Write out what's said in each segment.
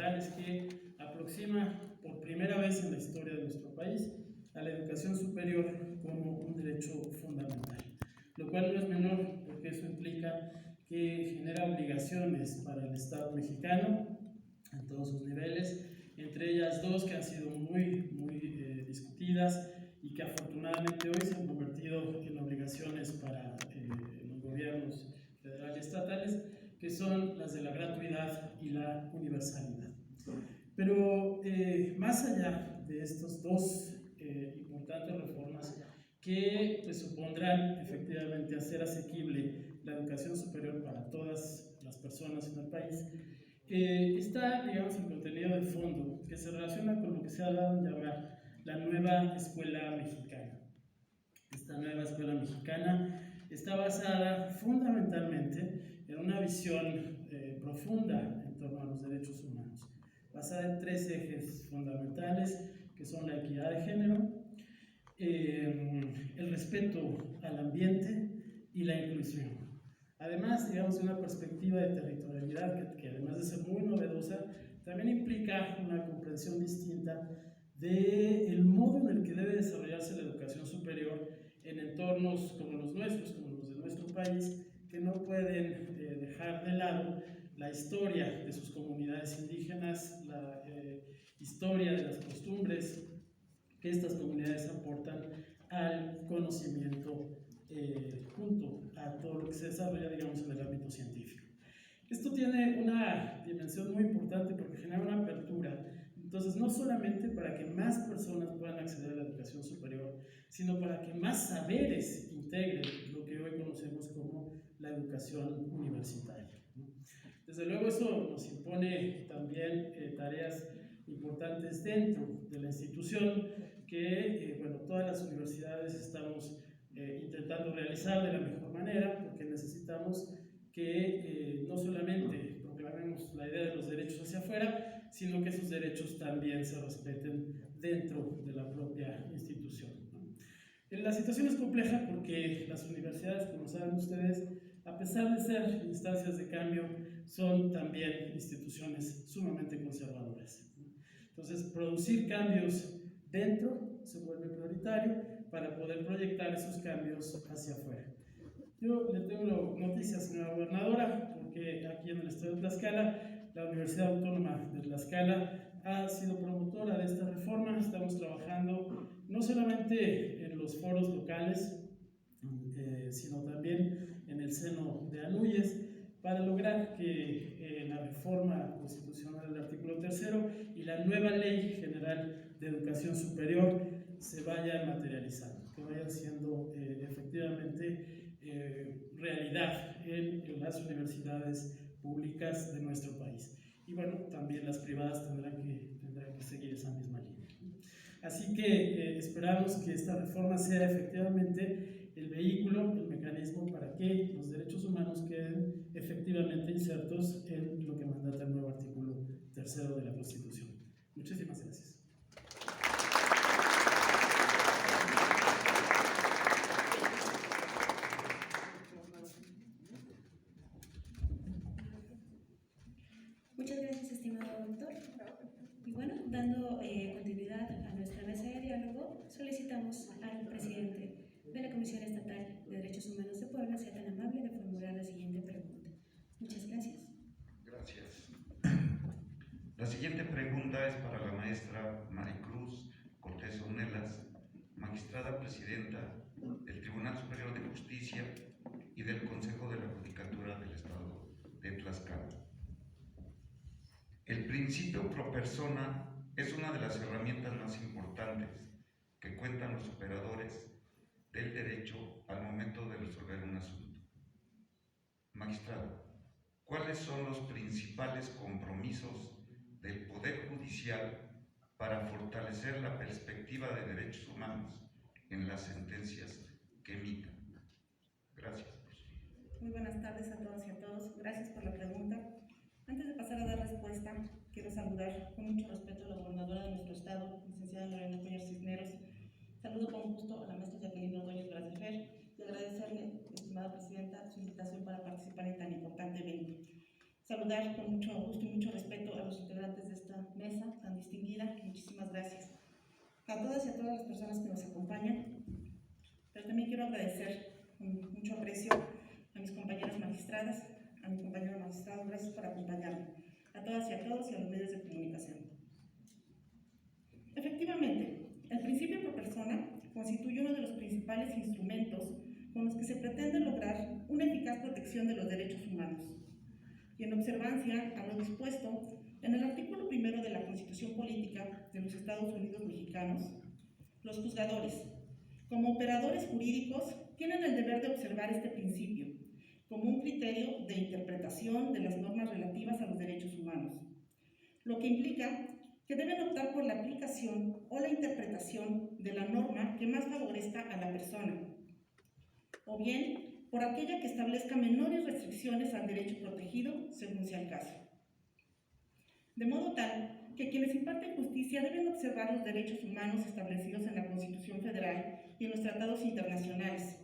legales que aproxima por primera vez en la historia de nuestro país a la educación superior como un derecho fundamental, lo cual no es menor porque eso implica que genera obligaciones para el Estado mexicano en todos sus niveles, entre ellas dos que han sido muy discutidas y que afortunadamente hoy se han convertido en obligaciones para los gobiernos federales y estatales, que son las de la gratuidad y la universalidad. Pero más allá de estas dos importantes reformas que pues, supondrán efectivamente hacer asequible la educación superior para todas las personas en el país, está, digamos, el contenido de fondo que se relaciona con lo que se ha dado a llamar la nueva escuela mexicana. Esta nueva escuela mexicana está basada fundamentalmente en una visión profunda en torno a los derechos humanos, basada en tres ejes fundamentales que son la equidad de género, el respeto al ambiente y la inclusión. Además, digamos, de una perspectiva de territorialidad que además de ser muy novedosa, también implica una comprensión distinta del modo en el que debe desarrollarse la educación superior en entornos como los nuestros, como los de nuestro país, que no pueden dejar de lado la historia de sus comunidades indígenas, la historia de las costumbres que estas comunidades aportan al conocimiento junto a todo lo que se desarrolla, digamos, en el ámbito científico. Esto tiene una dimensión muy importante porque genera una apertura, entonces no solamente para que más personas puedan acceder a la educación superior, sino para que más saberes integren lo que hoy conocemos como la educación universitaria. Desde luego eso nos impone también tareas importantes dentro de la institución que, bueno, todas las universidades estamos intentando realizar de la mejor manera, porque necesitamos que no solamente proclamemos la idea de los derechos hacia afuera, sino que esos derechos también se respeten dentro de la propia institución, ¿no? La situación es compleja porque las universidades, como saben ustedes, a pesar de ser instancias de cambio, son también instituciones sumamente conservadoras, ¿no? Entonces, producir cambios dentro se vuelve prioritario para poder proyectar esos cambios hacia afuera. Yo le tengo noticias, señora gobernadora, porque aquí en el estado de Tlaxcala, la Universidad Autónoma de Tlaxcala ha sido promotora de esta reforma. Estamos trabajando no solamente en los foros locales, sino también en el seno de ANUYES, para lograr que la reforma constitucional del artículo 3º y la nueva Ley General de Educación Superior se vayan materializando, que vayan siendo efectivamente realidad en las universidades públicas de nuestro país. Y bueno, también las privadas tendrán que seguir esa misma línea. Así que esperamos que esta reforma sea efectivamente el vehículo, el mecanismo para que los derechos humanos queden efectivamente insertos en lo que mandata el nuevo artículo 3º de la Constitución. Muchísimas gracias. Muchas gracias, estimado doctor. Y bueno, dando continuidad a nuestra mesa de diálogo, solicitamos al presidente de la Comisión Estatal de Derechos Humanos de Puebla sea tan amable de formular la siguiente pregunta. Muchas gracias. Gracias. La siguiente pregunta es para la maestra Maricruz Cortés Ornelas, magistrada presidenta del Tribunal Superior de Justicia y del Consejo de la Judicatura del Estado de Tlaxcala. El principio pro persona es una de las herramientas más importantes que cuentan los operadores del derecho al momento de resolver un asunto. Magistrado, ¿cuáles son los principales compromisos del Poder Judicial para fortalecer la perspectiva de derechos humanos en las sentencias que emitan? Gracias. Muy buenas tardes a todas y a todos. Gracias por la pregunta. Antes de pasar a dar respuesta, quiero saludar con mucho respeto a la gobernadora de nuestro estado, licenciada Lorena Cuellar Cisneros. Saludo con gusto a la maestra Jacqueline Ordóñez Brasilfer y agradecerle, estimada presidenta, su invitación para participar en tan importante evento. Saludar con mucho gusto y mucho respeto a los integrantes de mesa tan distinguida. Muchísimas gracias. A todas y a todas las personas que nos acompañan, pero también quiero agradecer con mucho aprecio a mis compañeras magistradas, a mi compañero magistrado, gracias por acompañarme, a todas y a todos y a los medios de comunicación. Efectivamente, el principio pro persona constituye uno de los principales instrumentos con los que se pretende lograr una eficaz protección de los derechos humanos. Y en observancia a lo dispuesto en el artículo 1 de la Constitución Política de los Estados Unidos Mexicanos, los juzgadores, como operadores jurídicos, tienen el deber de observar este principio como un criterio de interpretación de las normas relativas a los derechos humanos, lo que implica que deben optar por la aplicación o la interpretación de la norma que más favorezca a la persona, o bien por aquella que establezca menores restricciones al derecho protegido, según sea el caso. De modo tal que quienes imparten justicia deben observar los derechos humanos establecidos en la Constitución Federal y en los tratados internacionales,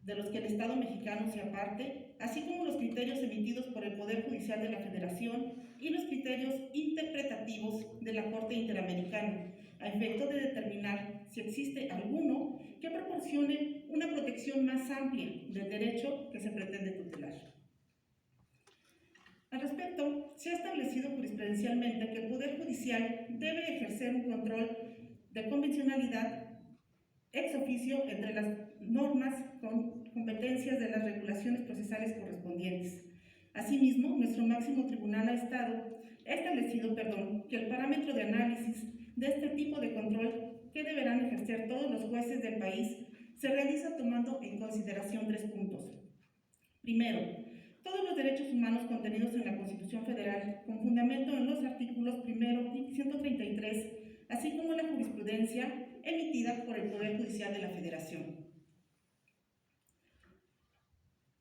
de los que el Estado mexicano sea parte, así como los criterios emitidos por el Poder Judicial de la Federación y los criterios interpretativos de la Corte Interamericana, a efecto de determinar si existe alguno que proporcione una protección más amplia del derecho que se pretende tutelar. Al respecto, se ha establecido jurisprudencialmente que el Poder Judicial debe ejercer un control de convencionalidad ex oficio entre las normas con competencias de las regulaciones procesales correspondientes. Asimismo, nuestro máximo tribunal ha establecido que el parámetro de análisis de este tipo de control que deberán ejercer todos los jueces del país se realiza tomando en consideración 3 puntos. Primero, todos los derechos humanos contenidos en la Constitución Federal, con fundamento en los artículos 1 y 133, así como la jurisprudencia emitida por el Poder Judicial de la Federación.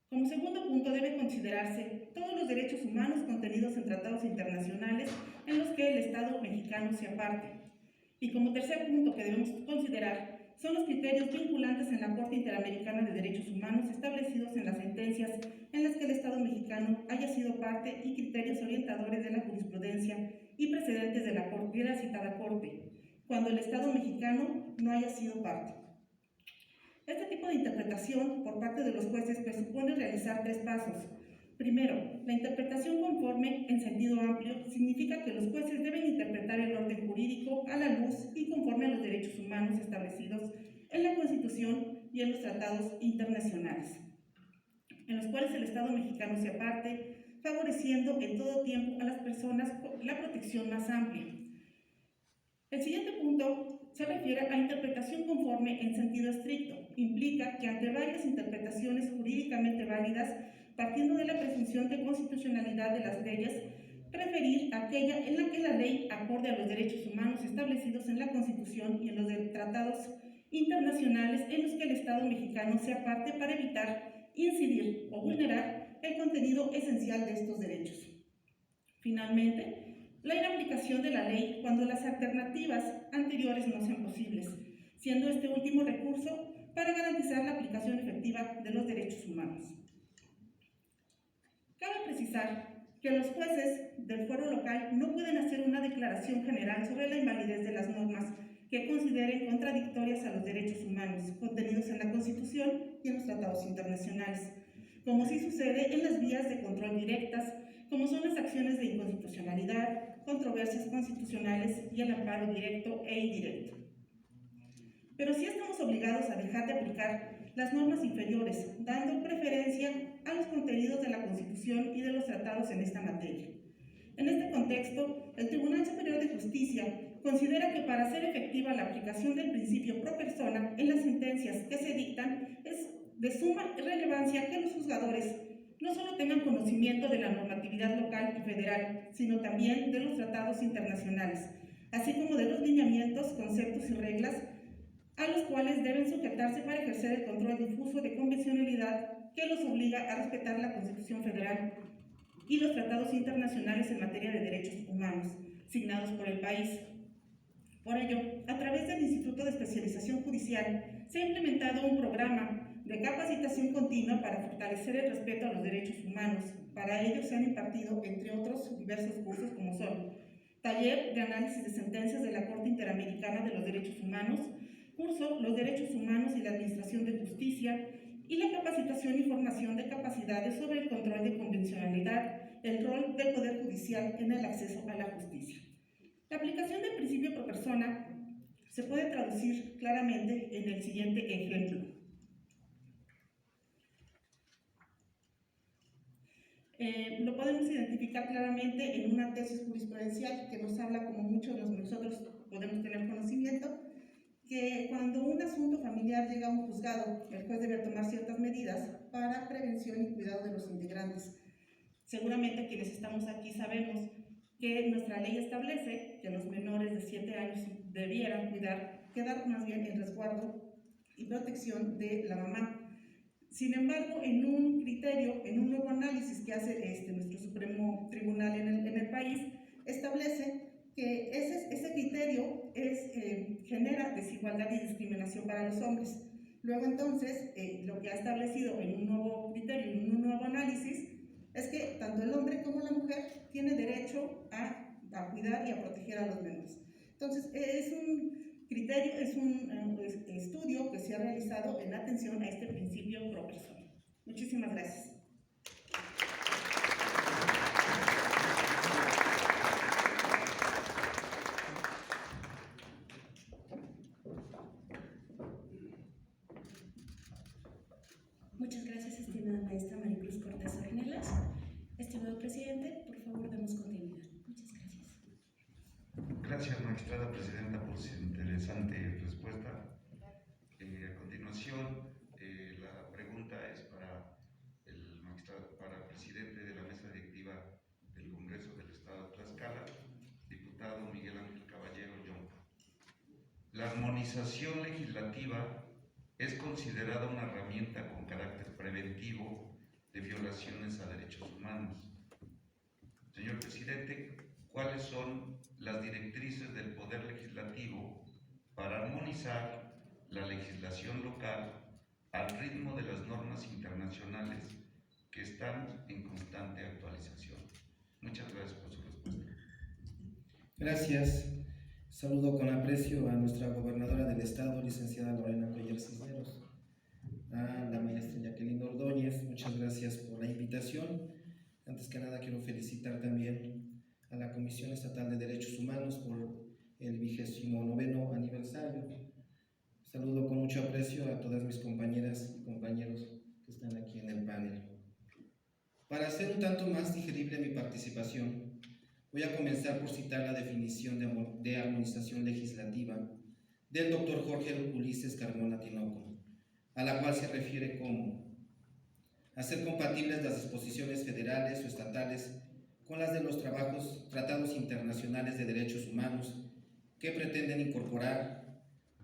Como segundo punto, debe considerarse todos los derechos humanos contenidos en tratados internacionales en los que el Estado mexicano sea parte. Y como tercer punto que debemos considerar son los criterios vinculantes en la Corte Interamericana de Derechos Humanos establecidos en las sentencias en las que el Estado mexicano haya sido parte y criterios orientadores de la jurisprudencia y precedentes de la citada Corte, cuando el Estado mexicano no haya sido parte. Este tipo de interpretación por parte de los jueces presupone realizar 3 pasos. Primero, la interpretación conforme en sentido amplio significa que los jueces deben interpretar el orden jurídico a la luz y conforme a los derechos humanos establecidos en la Constitución y en los tratados internacionales, en los cuales el Estado mexicano sea parte, favoreciendo en todo tiempo a las personas la protección más amplia. El siguiente punto se refiere a interpretación conforme en sentido estricto. Implica que ante varias interpretaciones jurídicamente válidas, partiendo de la presunción de constitucionalidad de las leyes, preferir aquella en la que la ley acorde a los derechos humanos establecidos en la Constitución y en los tratados internacionales en los que el Estado mexicano sea parte para evitar incidir o vulnerar el contenido esencial de estos derechos. Finalmente, la inaplicación de la ley cuando las alternativas anteriores no sean posibles, siendo este último recurso para garantizar la aplicación efectiva de los derechos humanos. Cabe precisar que los jueces del fuero local no pueden hacer una declaración general sobre la invalidez de las normas que consideren contradictorias a los derechos humanos contenidos en la Constitución y en los tratados internacionales, como sí sucede en las vías de control directas, como son las acciones de inconstitucionalidad, controversias constitucionales y el amparo directo e indirecto. Pero sí estamos obligados a dejar de aplicar las normas inferiores, dando preferencia a los contenidos de la Constitución y de los tratados en esta materia. En este contexto, el Tribunal Superior de Justicia considera que para hacer efectiva la aplicación del principio pro persona en las sentencias que se dictan, es de suma relevancia que los juzgadores no solo tengan conocimiento de la normatividad local y federal, sino también de los tratados internacionales, así como de los lineamientos, conceptos y reglas a los cuales deben sujetarse para ejercer el control difuso de convencionalidad que los obliga a respetar la Constitución Federal y los tratados internacionales en materia de derechos humanos, signados por el país. Por ello, a través del Instituto de Especialización Judicial, se ha implementado un programa de capacitación continua para fortalecer el respeto a los derechos humanos. Para ello se han impartido, entre otros, diversos cursos como son taller de análisis de sentencias de la Corte Interamericana de los Derechos Humanos, curso Los Derechos Humanos y la Administración de Justicia, y la capacitación y formación de capacidades sobre el control de convencionalidad, el rol del Poder Judicial en el acceso a la justicia. La aplicación del principio pro persona se puede traducir claramente en el siguiente ejemplo. Lo podemos identificar claramente en una tesis jurisprudencial que nos habla, como muchos de nosotros podemos tener conocimiento, que cuando un asunto familiar llega a un juzgado, el juez debe tomar ciertas medidas para prevención y cuidado de los integrantes. Seguramente quienes estamos aquí sabemos que nuestra ley establece que los menores de 7 años debieran quedar más bien en resguardo y protección de la mamá. Sin embargo, en un criterio, en un nuevo análisis que hace nuestro Supremo Tribunal en el país, establece que ese criterio genera desigualdad y discriminación para los hombres. Luego entonces, lo que ha establecido en un nuevo criterio, en un nuevo análisis, es que tanto el hombre como la mujer tienen derecho a cuidar y a proteger a los menores. Entonces, es un criterio, es un estudio que se ha realizado en atención a este principio pro persona. Muchísimas gracias. Muchas gracias, estimada maestra Maricruz Cortés Ornelas. Estimado presidente, por favor, demos continuidad. Muchas gracias. Gracias, magistrada presidenta, por su interesante respuesta. A continuación, la pregunta es para el presidente de la mesa directiva del Congreso del Estado de Tlaxcala, diputado Miguel Ángel Caballero Yonca. La armonización legislativa es considerada una herramienta con carácter preventivo de violaciones a derechos humanos. Señor presidente, ¿cuáles son las directrices del Poder Legislativo para armonizar la legislación local al ritmo de las normas internacionales que están en constante actualización? Muchas gracias por su respuesta. Gracias. Saludo con aprecio a nuestra gobernadora del estado, licenciada Lorena Cuellar Cisneros, a la maestra Jacqueline Ordóñez. Muchas gracias por la invitación. Antes que nada quiero felicitar también a la Comisión Estatal de Derechos Humanos por el 29º aniversario. Saludo con mucho aprecio a todas mis compañeras y compañeros que están aquí en el panel. Para hacer un tanto más digerible mi participación, voy a comenzar por citar la definición de armonización legislativa del doctor Jorge Ulises Carmona Tinoco, a la cual se refiere como hacer compatibles las disposiciones federales o estatales con las de los tratados internacionales de derechos humanos que pretenden incorporar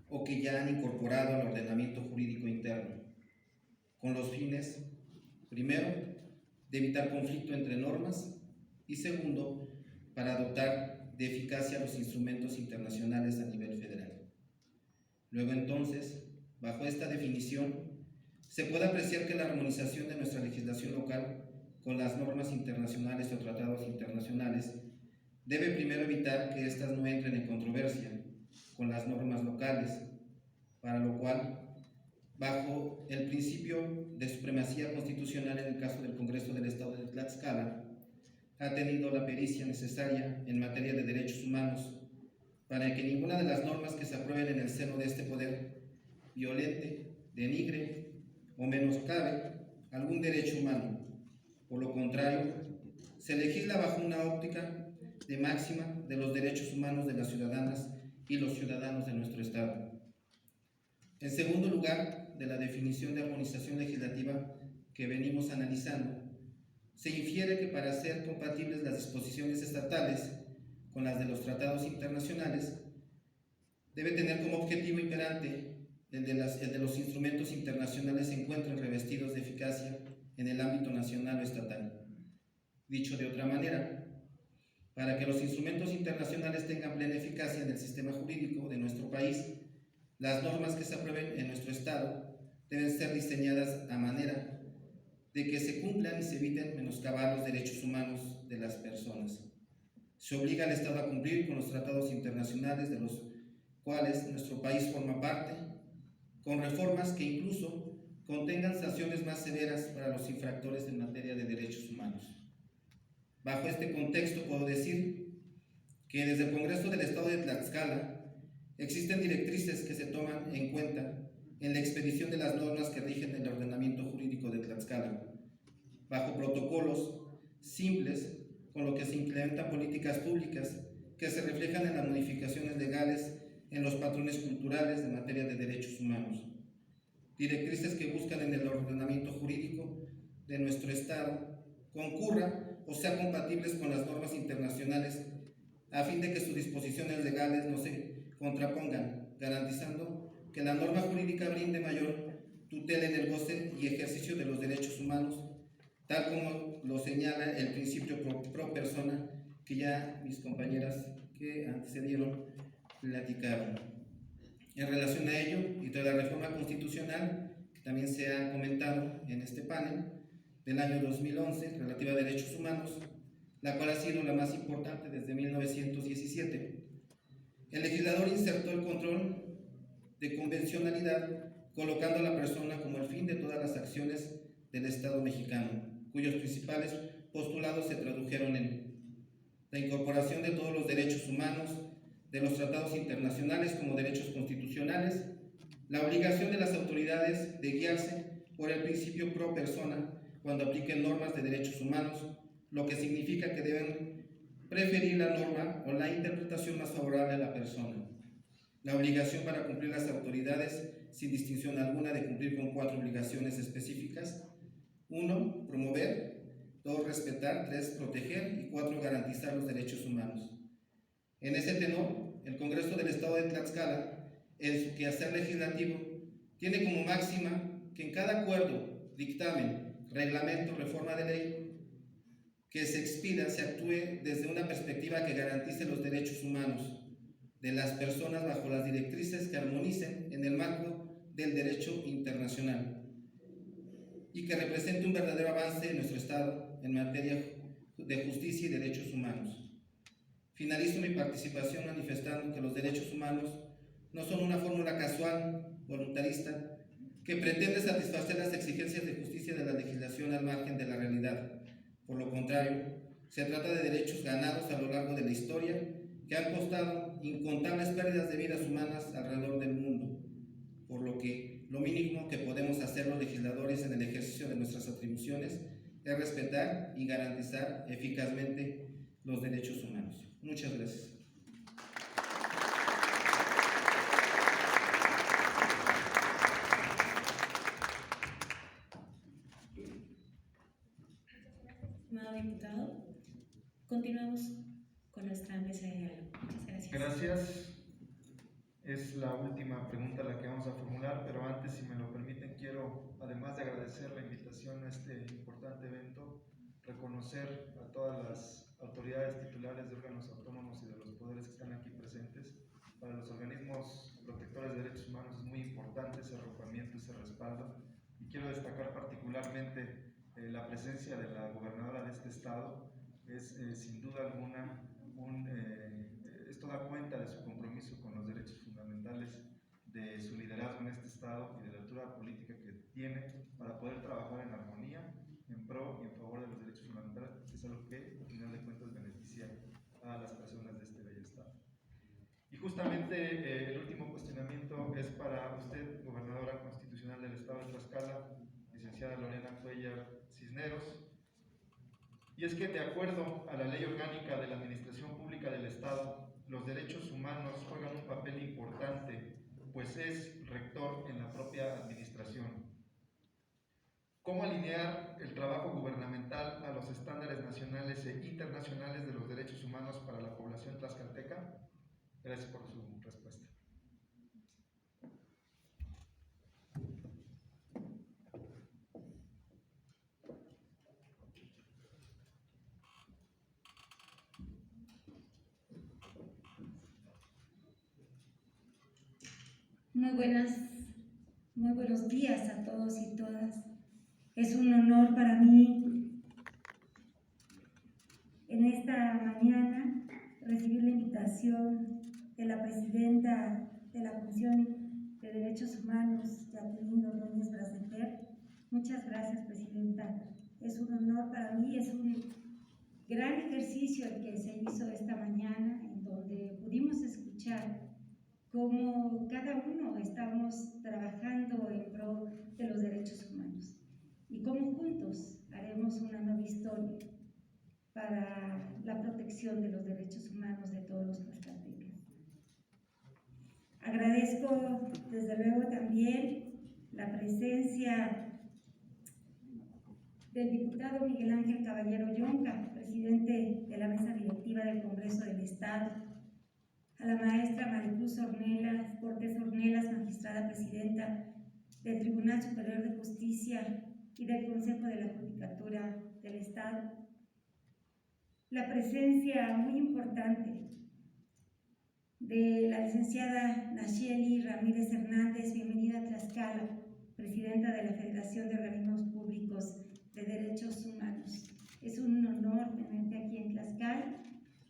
o que ya han incorporado al ordenamiento jurídico interno, con los fines, primero, de evitar conflicto entre normas y segundo, para dotar de eficacia los instrumentos internacionales a nivel federal. Luego entonces, bajo esta definición, se puede apreciar que la armonización de nuestra legislación local con las normas internacionales o tratados internacionales debe primero evitar que éstas no entren en controversia con las normas locales, para lo cual, bajo el principio de supremacía constitucional en el caso del Congreso del Estado de Tlaxcala, ha tenido la pericia necesaria en materia de derechos humanos para que ninguna de las normas que se aprueben en el seno de este poder violente, denigre o menoscabe algún derecho humano. Por lo contrario, se legisla bajo una óptica de máxima de los derechos humanos de las ciudadanas y los ciudadanos de nuestro Estado. En segundo lugar, de la definición de armonización legislativa que venimos analizando, se infiere que para hacer compatibles las disposiciones estatales con las de los tratados internacionales, debe tener como objetivo imperante el de los instrumentos internacionales se encuentren revestidos de eficacia en el ámbito nacional o estatal. Dicho de otra manera, para que los instrumentos internacionales tengan plena eficacia en el sistema jurídico de nuestro país, las normas que se aprueben en nuestro Estado deben ser diseñadas a manera de que se cumplan y se eviten menoscabar los derechos humanos de las personas. Se obliga al Estado a cumplir con los tratados internacionales de los cuales nuestro país forma parte, con reformas que incluso contengan sanciones más severas para los infractores en materia de derechos humanos. Bajo este contexto puedo decir que desde el Congreso del Estado de Tlaxcala existen directrices que se toman en cuenta en la expedición de las normas que rigen el ordenamiento jurídico de Tlaxcala, bajo protocolos simples con lo que se implementan políticas públicas que se reflejan en las modificaciones legales en los patrones culturales de materia de derechos humanos. Directrices que buscan en el ordenamiento jurídico de nuestro Estado concurra o sean compatibles con las normas internacionales a fin de que sus disposiciones legales no se contrapongan, garantizando que la norma jurídica brinde mayor tutela en el goce y ejercicio de los derechos humanos, tal como lo señala el principio pro persona que ya mis compañeras que antecedieron platicaron. En relación a ello, y de la reforma constitucional, que también se ha comentado en este panel, del año 2011, relativa a derechos humanos, la cual ha sido la más importante desde 1917. El legislador insertó el control de convencionalidad, colocando a la persona como el fin de todas las acciones del Estado mexicano, cuyos principales postulados se tradujeron en la incorporación de todos los derechos humanos, de los tratados internacionales como derechos constitucionales, la obligación de las autoridades de guiarse por el principio pro persona cuando apliquen normas de derechos humanos, lo que significa que deben preferir la norma o la interpretación más favorable a la persona. La obligación para cumplir las autoridades, sin distinción alguna, de cumplir con 4 obligaciones específicas: 1, promover; 2, respetar; 3, proteger; y 4, garantizar los derechos humanos. En ese tenor, el Congreso del Estado de Tlaxcala, en su quehacer legislativo, tiene como máxima que en cada acuerdo, dictamen, reglamento, reforma de ley que se expida, se actúe desde una perspectiva que garantice los derechos humanos de las personas bajo las directrices que armonicen en el marco del derecho internacional y que represente un verdadero avance en nuestro Estado en materia de justicia y derechos humanos. Finalizo mi participación manifestando que los derechos humanos no son una fórmula casual, voluntarista, que pretende satisfacer las exigencias de justicia de la legislación al margen de la realidad. Por lo contrario, se trata de derechos ganados a lo largo de la historia que han costado incontables pérdidas de vidas humanas alrededor del mundo, por lo que lo mínimo que podemos hacer los legisladores en el ejercicio de nuestras atribuciones es respetar y garantizar eficazmente los derechos humanos. Muchas gracias. Estimado diputado, continuamos con nuestra mesa de diálogo. Muchas gracias. Gracias. Es la última pregunta la que vamos a formular, pero antes, si me lo permiten, quiero, además de agradecer la invitación a este importante evento, reconocer a todas las autoridades titulares de órganos autónomos y de los poderes que están aquí presentes. Para los organismos protectores de derechos humanos es muy importante ese arropamiento, ese respaldo, y quiero destacar particularmente la presencia de la gobernadora de este estado. Es sin duda alguna esto da cuenta de su compromiso con los derechos fundamentales, de su liderazgo en este estado y de la altura política que tiene para poder trabajar en armonía, en pro y en favor de los derechos fundamentales, que es algo que, al final de cuentas, beneficia a las personas de este bello estado. Y justamente el último cuestionamiento es para usted, gobernadora constitucional del estado de Tlaxcala, licenciada Lorena Cuellar Cisneros. Y es que, de acuerdo a la Ley Orgánica de la Administración Pública del Estado, los derechos humanos juegan un papel importante, pues es rector en la propia administración. ¿Cómo alinear el trabajo gubernamental a los estándares nacionales e internacionales de los derechos humanos para la población tlaxcalteca? Gracias por su respuesta. Muy buenos días a todos y todas. Es un honor para mí en esta mañana recibir la invitación de la presidenta de la Comisión de Derechos Humanos, Jacqueline Ordóñez Braceter. Muchas gracias, presidenta. Es un honor para mí, es un gran ejercicio el que se hizo esta mañana, en donde pudimos escuchar cómo cada uno estamos trabajando en pro de los derechos humanos y cómo juntos haremos una nueva historia para la protección de los derechos humanos de todos los tlaxcaltecas. Agradezco desde luego también la presencia del diputado Miguel Ángel Caballero Yonca, presidente de la mesa directiva del Congreso del Estado, a la maestra Maricruz Cortés Ornelas, magistrada presidenta del Tribunal Superior de Justicia y del Consejo de la Judicatura del Estado, la presencia muy importante de la licenciada Nacheli Ramírez Hernández, bienvenida a Tlaxcala, presidenta de la Federación de Organismos Públicos de Derechos Humanos. Es un honor tenerte aquí en Tlaxcala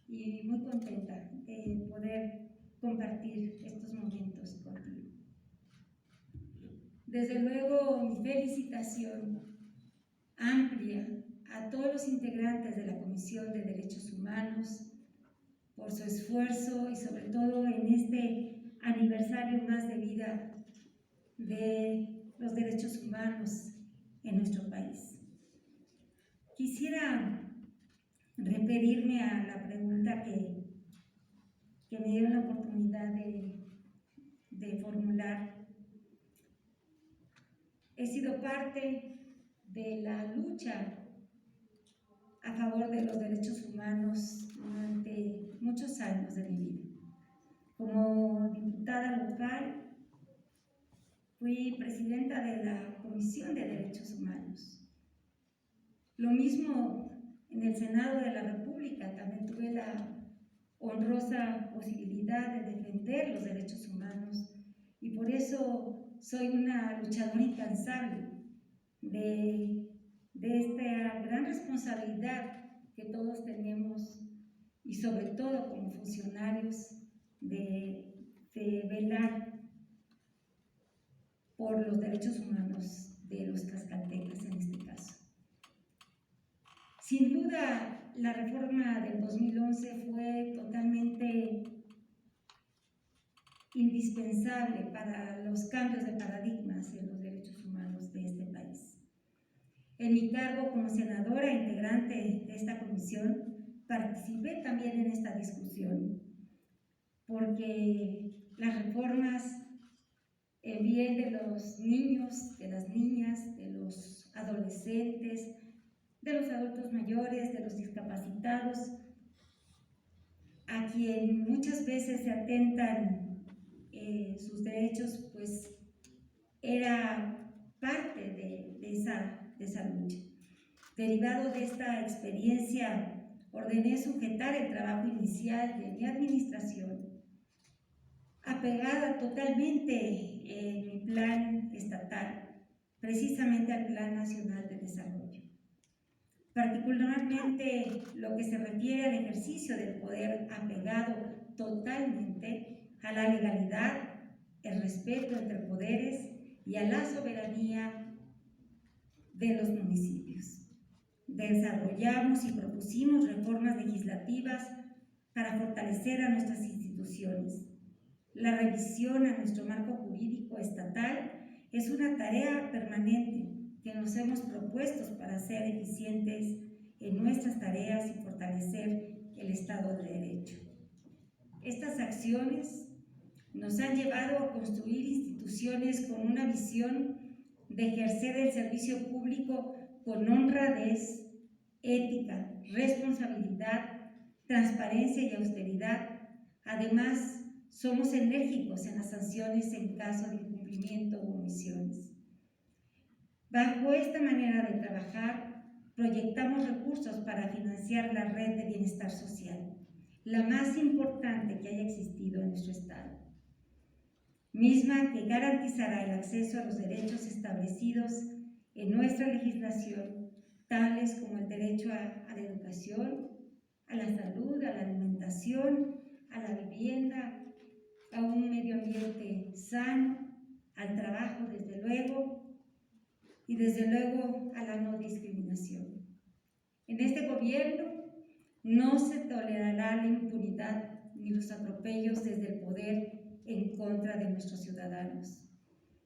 y muy contenta de poder compartir estos momentos contigo. Desde luego, mi felicitación amplia a todos los integrantes de la Comisión de Derechos Humanos por su esfuerzo y sobre todo en este aniversario más de vida de los derechos humanos en nuestro país. Quisiera referirme a la pregunta que me dieron la oportunidad de formular. He sido parte de la lucha a favor de los derechos humanos durante muchos años de mi vida. Como diputada local, fui presidenta de la Comisión de Derechos Humanos. Lo mismo en el Senado de la República, también tuve la honrosa posibilidad de defender los derechos humanos y por eso soy una luchadora incansable de esta gran responsabilidad que todos tenemos y sobre todo como funcionarios de velar por los derechos humanos de los tlaxcaltecas en este caso. Sin duda, la reforma del 2011 fue totalmente indispensable para los cambios de paradigmas en los derechos humanos de este país. En mi cargo como senadora integrante de esta comisión, participé también en esta discusión, porque las reformas en bien de los niños, de las niñas, de los adolescentes, de los adultos mayores, de los discapacitados, a quien muchas veces se atentan sus derechos, pues era parte de esa lucha. Derivado de esta experiencia, ordené sujetar el trabajo inicial de mi administración, apegada totalmente en mi plan estatal, precisamente al Plan Nacional de Desarrollo. Particularmente lo que se refiere al ejercicio del poder apegado totalmente a la legalidad, el respeto entre poderes y a la soberanía de los municipios. Desarrollamos y propusimos reformas legislativas para fortalecer a nuestras instituciones. La revisión a nuestro marco jurídico estatal es una tarea permanente que nos hemos propuesto para ser eficientes en nuestras tareas y fortalecer el Estado de Derecho. Estas acciones nos han llevado a construir instituciones con una visión de ejercer el servicio público con honradez, ética, responsabilidad, transparencia y austeridad. Además, somos enérgicos en las sanciones en caso de incumplimiento u omisiones. Bajo esta manera de trabajar, proyectamos recursos para financiar la red de bienestar social, la más importante que haya existido en nuestro Estado, misma que garantizará el acceso a los derechos establecidos en nuestra legislación, tales como el derecho a la educación, a la salud, a la alimentación, alimentación, a la vivienda, a un medio ambiente sano, al trabajo, desde luego, y desde luego a la no discriminación. En este gobierno no se tolerará la impunidad ni los atropellos desde el poder en contra de nuestros ciudadanos.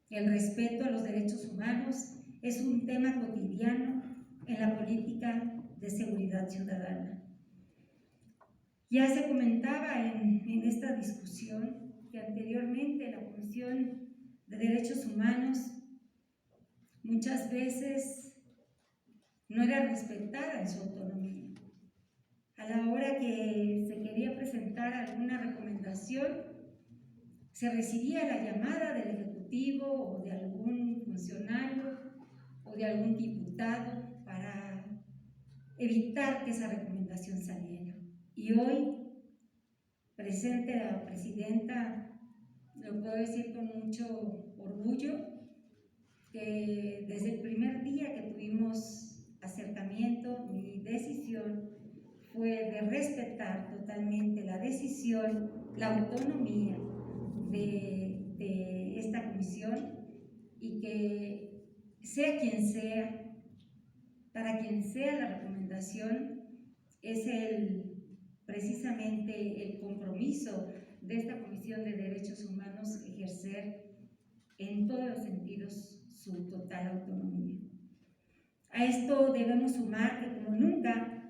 El respeto a los derechos humanos es un tema cotidiano en la política de seguridad ciudadana. Ya se comentaba en esta discusión que anteriormente la Comisión de Derechos Humanos muchas veces no era respetada en su autonomía. A la hora que se quería presentar alguna recomendación, se recibía la llamada del Ejecutivo o de algún funcionario o de algún diputado para evitar que esa recomendación saliera. Y hoy, presente la presidenta, lo puedo decir con mucho orgullo, que desde el primer día que tuvimos acercamiento, mi decisión fue de respetar totalmente la decisión, la autonomía de esta comisión, y que sea quien sea, para quien sea la recomendación, es precisamente el compromiso de esta Comisión de Derechos Humanos ejercer en todos los sentidos su total autonomía. A esto debemos sumar que como nunca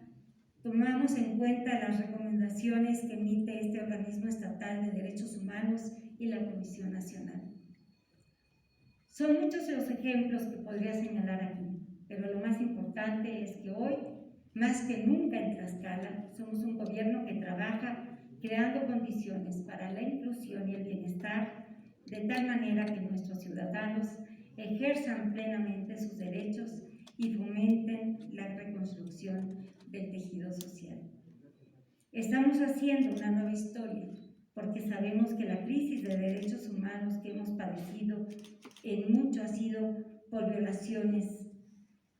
tomamos en cuenta las recomendaciones que emite este organismo estatal de derechos humanos y la Comisión Nacional. Son muchos los ejemplos que podría señalar aquí, pero lo más importante es que hoy, más que nunca en Tlaxcala, somos un gobierno que trabaja creando condiciones para la inclusión y el bienestar, de tal manera que nuestros ciudadanos ejerzan plenamente sus derechos y fomenten la reconstrucción del tejido social. Estamos haciendo una nueva historia porque sabemos que la crisis de derechos humanos que hemos padecido en mucho ha sido por violaciones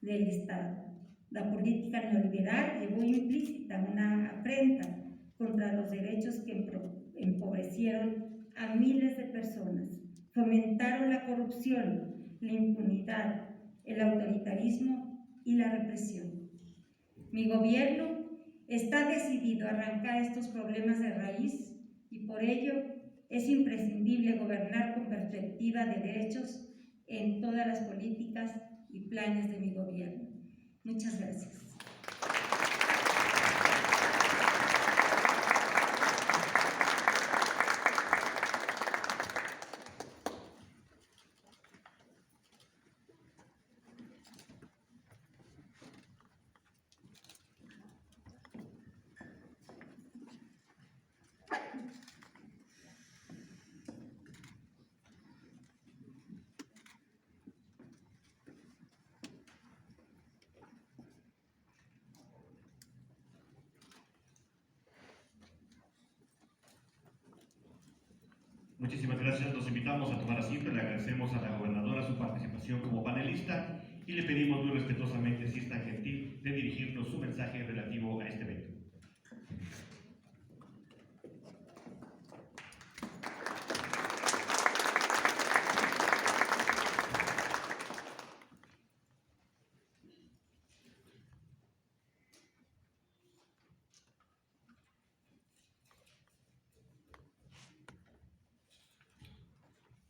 del Estado. La política neoliberal llevó implícita una afrenta contra los derechos que empobrecieron a miles de personas, fomentaron la corrupción, la impunidad, el autoritarismo y la represión. Mi gobierno está decidido a arrancar estos problemas de raíz y por ello es imprescindible gobernar con perspectiva de derechos en todas las políticas y planes de mi gobierno. Muchas gracias. Muchísimas gracias, los invitamos a tomar asiento, le agradecemos a la gobernadora su participación como panelista y le pedimos muy respetuosamente, si es tan gentil, de dirigirnos su mensaje relativo a este evento.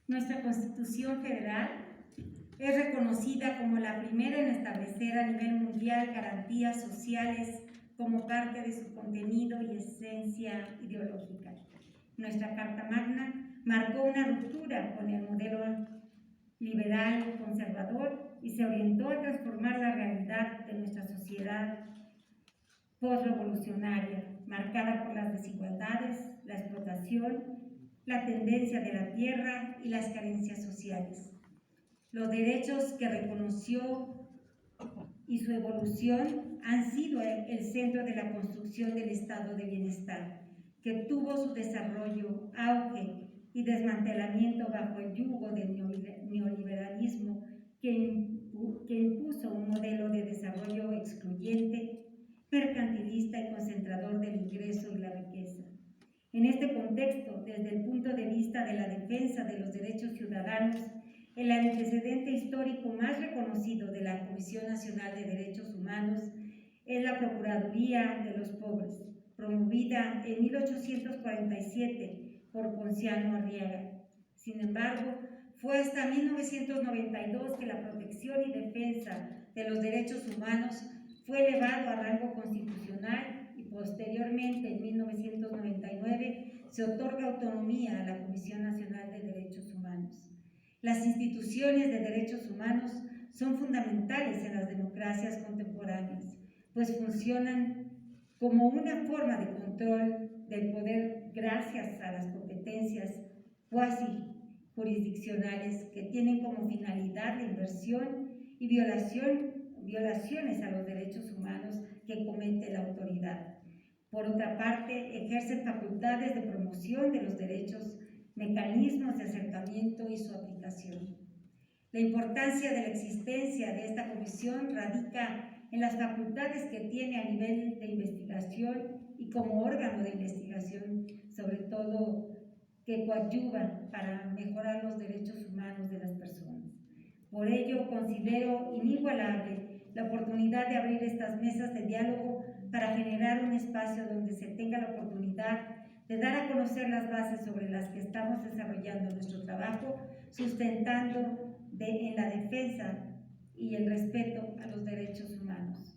Nuestra Constitución Federal es reconocida como la primera en establecer a nivel mundial garantías sociales como parte de su contenido y esencia ideológica. Nuestra Carta Magna marcó una ruptura con el modelo liberal conservador y se orientó a transformar la realidad de nuestra sociedad postrevolucionaria, marcada por las desigualdades, la explotación, la tendencia de la tierra y las carencias sociales. Los derechos que reconoció y su evolución han sido el centro de la construcción del estado de bienestar, que tuvo su desarrollo, auge y desmantelamiento bajo el yugo del neoliberalismo que impuso un modelo de desarrollo excluyente mercantilista y concentrador del ingreso y la riqueza. En este contexto, desde el punto de vista de la defensa de los derechos ciudadanos, el antecedente histórico más reconocido de la Comisión Nacional de Derechos Humanos es la Procuraduría de los Pobres, promovida en 1847 por Ponciano Arriaga. Sin embargo, fue hasta 1992 que la protección y defensa de los derechos humanos fue elevado a rango constitucional y posteriormente, en 1999, se otorga autonomía a la Comisión Nacional de Derechos Humanos. Las instituciones de derechos humanos son fundamentales en las democracias contemporáneas, pues funcionan como una forma de control del poder gracias a las competencias cuasi jurisdiccionales que tienen como finalidad la inversión y violaciones a los derechos humanos que comete la autoridad. Por otra parte, ejercen facultades de promoción de los derechos, mecanismos de acercamiento y su aplicación. La importancia de la existencia de esta comisión radica en las facultades que tiene a nivel de investigación y como órgano de investigación, sobre todo que coadyuvan para mejorar los derechos humanos de las personas. Por ello, considero inigualable la oportunidad de abrir estas mesas de diálogo para generar un espacio donde se tenga la oportunidad de dar a conocer las bases sobre las que estamos desarrollando nuestro trabajo, sustentando en la defensa y el respeto a los derechos humanos.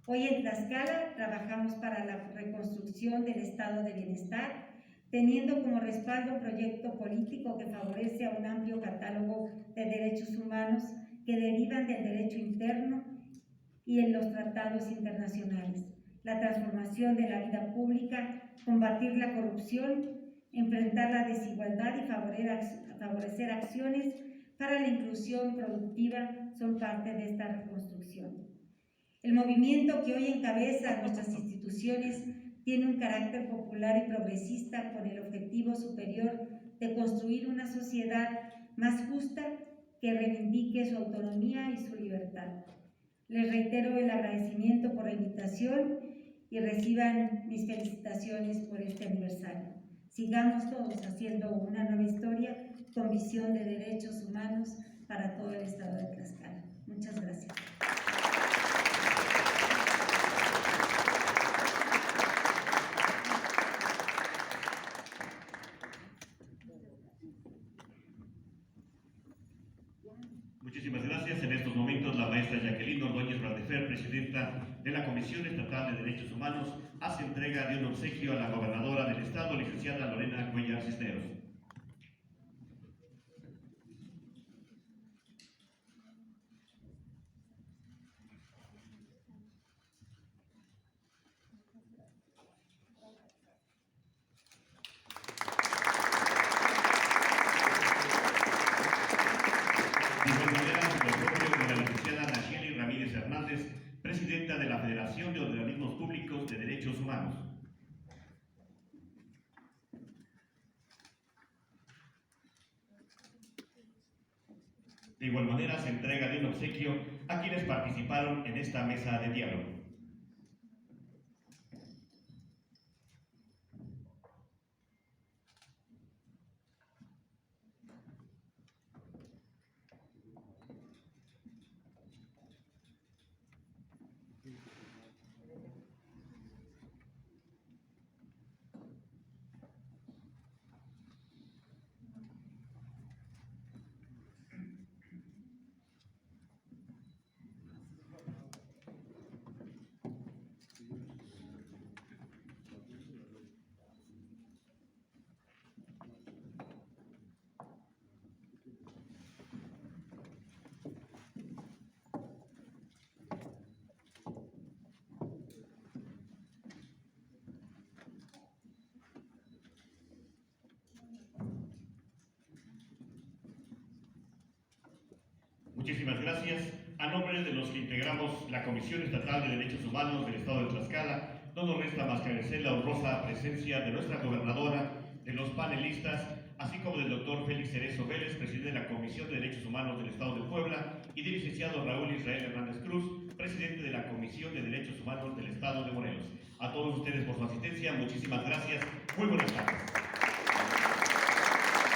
Hoy en Tlaxcala trabajamos para la reconstrucción del estado de bienestar, teniendo como respaldo un proyecto político que favorece a un amplio catálogo de derechos humanos que derivan del derecho interno y en los tratados internacionales, la transformación de la vida pública, combatir la corrupción, enfrentar la desigualdad y favorecer acciones para la inclusión productiva son parte de esta reconstrucción. El movimiento que hoy encabeza nuestras instituciones tiene un carácter popular y progresista con el objetivo superior de construir una sociedad más justa que reivindique su autonomía y su libertad. Les reitero el agradecimiento por la invitación y reciban mis felicitaciones por este aniversario. Sigamos todos haciendo una nueva historia con visión de derechos humanos para todo el estado de Tlaxcala. Muchas gracias. Muchísimas gracias. En estos momentos, la maestra Jacqueline Ordóñez Brandefer, presidenta de la Comisión Estatal de Derechos Humanos, hace entrega de un obsequio a la gobernadora del estado, licenciada Lorena Cuellar Cisneros. Presidenta de la Federación de Organismos Públicos de Derechos Humanos. De igual manera, se entrega de un obsequio a quienes participaron en esta mesa de diálogo. Muchísimas gracias. A nombre de los que integramos la Comisión Estatal de Derechos Humanos del Estado de Tlaxcala, no nos resta más que agradecer la honrosa presencia de nuestra gobernadora, de los padres panelistas, así como del doctor Félix Cerezo Vélez, presidente de la Comisión de Derechos Humanos del Estado de Puebla, y del licenciado Raúl Israel Hernández Cruz, presidente de la Comisión de Derechos Humanos del Estado de Morelos. A todos ustedes por su asistencia, muchísimas gracias. Muy buenas tardes.